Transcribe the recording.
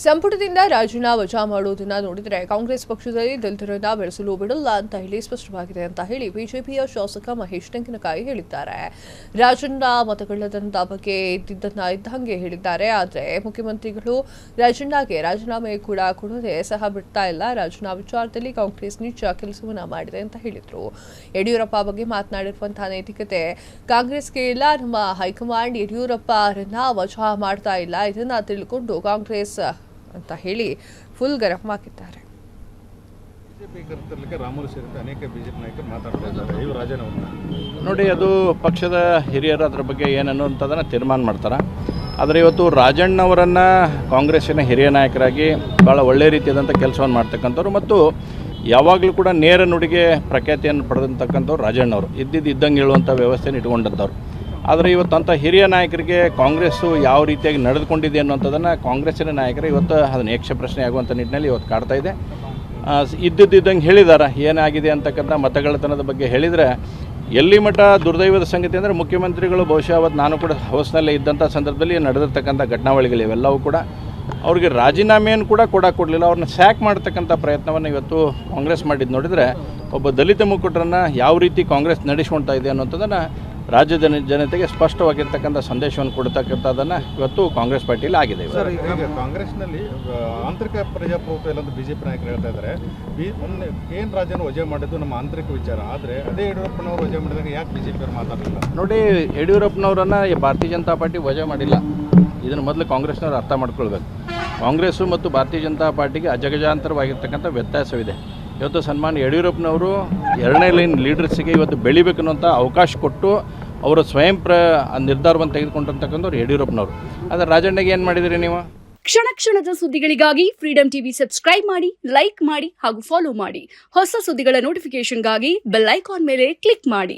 ಸಂಪುಟದಿಂದ ರಾಜೀನಾಮೆ ವಜಾ ಮಾಡುವುದನ್ನು ನೋಡಿದರೆ ಕಾಂಗ್ರೆಸ್ ಪಕ್ಷದಲ್ಲಿ ದಲಿತರನ್ನ ಬೆಳೆಸಲು ಬಿಡಲ್ಲ ಅಂತ ಹೇಳಿ ಸ್ಪಷ್ಟವಾಗಿದೆ ಅಂತ ಹೇಳಿ ಬಿಜೆಪಿಯ ಶಾಸಕ ಮಹೇಶ್ ತೆಂಗಿನಕಾಯಿ ಹೇಳಿದ್ದಾರೆ. ರಾಜಣ್ಣ ಮತಗಳ್ಳತನದ ಬಗ್ಗೆ ಇದ್ದಂಗೆ ಹೇಳಿದ್ದಾರೆ. ಆದರೆ ಮುಖ್ಯಮಂತ್ರಿಗಳು ರಾಜಣ್ಣಗೆ ರಾಜೀನಾಮೆ ಕೂಡ ಕೊಡದೆ ಸಹ ಬಿಡ್ತಾ ಇಲ್ಲ. ರಾಜೀನಾಮೆ ವಿಚಾರದಲ್ಲಿ ಕಾಂಗ್ರೆಸ್ ನಿಜ ಕೆಲಸವನ್ನ ಮಾಡಿದೆ ಅಂತ ಹೇಳಿದ್ರು. ಯಡಿಯೂರಪ್ಪ ಬಗ್ಗೆ ಮಾತನಾಡಿರುವಂತಹ ನೈತಿಕತೆ ಕಾಂಗ್ರೆಸ್ಗೆ ಇಲ್ಲ. ನಮ್ಮ ಹೈಕಮಾಂಡ್ ಯಡಿಯೂರಪ್ಪರನ್ನ ವಜಾ ಮಾಡ್ತಾ ಇಲ್ಲ. ಇದನ್ನ ತಿಳ್ಕೊಂಡು ಕಾಂಗ್ರೆಸ್ ಅಂತ ಹೇಳಿ ಫುಲ್ ಗರಂ ಆಗಿದ್ದಾರೆ. ನೋಡಿ, ಅದು ಪಕ್ಷದ ಹಿರಿಯರು ಅದರ ಬಗ್ಗೆ ಏನನ್ನುವಂಥದ್ದನ್ನು ತೀರ್ಮಾನ ಮಾಡ್ತಾರೆ. ಆದರೆ ಇವತ್ತು ರಾಜಣ್ಣವರನ್ನು ಕಾಂಗ್ರೆಸ್ಸಿನ ಹಿರಿಯ ನಾಯಕರಾಗಿ ಭಾಳ ಒಳ್ಳೆಯ ರೀತಿಯಾದಂಥ ಕೆಲಸವನ್ನು ಮಾಡ್ತಕ್ಕಂಥವ್ರು ಮತ್ತು ಯಾವಾಗಲೂ ಕೂಡ ನೇರ ನುಡಿಗೆ ಪ್ರಖ್ಯಾತಿಯನ್ನು ಪಡೆದಂತಕ್ಕಂಥವ್ರು ರಾಜಣ್ಣವರು ಇದ್ದಂಗೆ ಹೇಳುವಂಥ ವ್ಯವಸ್ಥೆಯನ್ನು ಇಟ್ಕೊಂಡಂಥವ್ರು. ಆದರೆ ಇವತ್ತಂಥ ಹಿರಿಯ ನಾಯಕರಿಗೆ ಕಾಂಗ್ರೆಸ್ಸು ಯಾವ ರೀತಿಯಾಗಿ ನಡೆದುಕೊಂಡಿದೆ ಅನ್ನುವಂಥದ್ದನ್ನು ಕಾಂಗ್ರೆಸ್ಸಿನ ನಾಯಕರು ಇವತ್ತು ಅದನ್ನು ಯಕ್ಷ ಪ್ರಶ್ನೆ ಆಗುವಂಥ ನಿಟ್ಟಿನಲ್ಲಿ ಇವತ್ತು ಕಾಡ್ತಾ ಇದೆ. ಇದ್ದಂಗೆ ಹೇಳಿದ್ದಾರೆ ಏನಾಗಿದೆ ಅಂತಕ್ಕಂಥ ಮತಗಳ್ಳತನದ ಬಗ್ಗೆ ಹೇಳಿದರೆ ಎಲ್ಲಿ ಮಠ ದುರ್ದೈವದ ಸಂಗತಿ ಅಂದರೆ ಮುಖ್ಯಮಂತ್ರಿಗಳು ಬಹುಶಃ ಅವತ್ತು ನಾನು ಕೂಡ ಹೌಸ್ನಲ್ಲೇ ಇದ್ದಂಥ ಸಂದರ್ಭದಲ್ಲಿ ನಡೆದಿರ್ತಕ್ಕಂಥ ಘಟನಾವಳಿಗಳು ಇವೆಲ್ಲವೂ ಕೂಡ ಅವ್ರಿಗೆ ರಾಜೀನಾಮೆಯನ್ನು ಕೂಡ ಕೊಡಲಿಲ್ಲ. ಅವ್ರನ್ನ ಸ್ಯಾಕ್ ಮಾಡ್ತಕ್ಕಂಥ ಪ್ರಯತ್ನವನ್ನು ಇವತ್ತು ಕಾಂಗ್ರೆಸ್ ಮಾಡಿದ್ದು ನೋಡಿದರೆ ಒಬ್ಬ ದಲಿತ ಮುಖಂಡರನ್ನು ಯಾವ ರೀತಿ ಕಾಂಗ್ರೆಸ್ ನಡೆಸ್ಕೊಳ್ತಾ ಇದೆ ಅನ್ನೋಂಥದ್ದನ್ನು ರಾಜ್ಯದ ಜನತೆಗೆ ಸ್ಪಷ್ಟವಾಗಿರ್ತಕ್ಕಂಥ ಸಂದೇಶವನ್ನು ಕೊಡ್ತಕ್ಕಂಥದ್ದನ್ನು ಇವತ್ತು ಕಾಂಗ್ರೆಸ್ ಪಾರ್ಟಿಯಲ್ಲಿ ಆಗಿದೆ. ಸರ್, ಈಗ ಕಾಂಗ್ರೆಸ್ನಲ್ಲಿ ಆಂತರಿಕ ಪ್ರಜಾಪ್ರಭುತ್ವ ಇಲ್ಲ ಅಂತ ಬಿಜೆಪಿ ನಾಯಕರು ಹೇಳ್ತಾ ಇದ್ದಾರೆ. ಮೊನ್ನೆ KN ರಾಜನ್ ವಜಾ ಮಾಡಿದ್ದು ನಮ್ಮ ಆಂತರಿಕ ವಿಚಾರ. ಆದರೆ ಅದೇ ಯಡಿಯೂರಪ್ಪನವರು ವಜಾ ಮಾಡಿದಾಗ ಯಾಕೆ ಬಿಜೆಪಿಯವರು ಮಾತಾಡಲಿಲ್ಲ? ನೋಡಿ, ಯಡಿಯೂರಪ್ಪನವರನ್ನು ಭಾರತೀಯ ಜನತಾ ಪಾರ್ಟಿ ವಜಾ ಮಾಡಿಲ್ಲ. ಇದನ್ನು ಮೊದಲು ಕಾಂಗ್ರೆಸ್ನವರು ಅರ್ಥ ಮಾಡ್ಕೊಳ್ಬೇಕು. ಕಾಂಗ್ರೆಸ್ಸು ಮತ್ತು ಭಾರತೀಯ ಜನತಾ ಪಾರ್ಟಿಗೆ ಅಜಗಜಾಂತರವಾಗಿರ್ತಕ್ಕಂಥ ವ್ಯತ್ಯಾಸವಿದೆ. ಇವತ್ತು ಸನ್ಮಾನ್ಯ ಯಡಿಯೂರಪ್ಪನವರು ಎರಡನೇ ಲೈನ್ ಲೀಡರ್ಸಿಗೆ ಇವತ್ತು ಬೆಳಿಬೇಕನ್ನುವಂಥ ಅವಕಾಶ ಕೊಟ್ಟು ಅವರು ಸ್ವಯಂ ನಿರ್ಧಾರವನ್ನು ತೆಗೆದುಕೊಂಡಿರ್ತಕ್ಕಂಥವ್ರು ಯಡಿಯೂರಪ್ಪನವರು. ಆದರೆ ರಾಜಣ್ಣಗೆ ಏನು ಮಾಡಿದಿರಿ ನೀವು? ಕ್ಷಣ ಕ್ಷಣದ ಸುದ್ದಿಗಳಿಗಾಗಿ ಫ್ರೀಡಂ ಟಿವಿ ಸಬ್ಸ್ಕ್ರೈಬ್ ಮಾಡಿ, ಲೈಕ್ ಮಾಡಿ ಹಾಗೂ ಫಾಲೋ ಮಾಡಿ. ಹೊಸ ಸುದ್ದಿಗಳ ನೋಟಿಫಿಕೇಶನ್ಗಾಗಿ ಬೆಲ್ ಐಕಾನ್ ಮೇಲೆ ಕ್ಲಿಕ್ ಮಾಡಿ.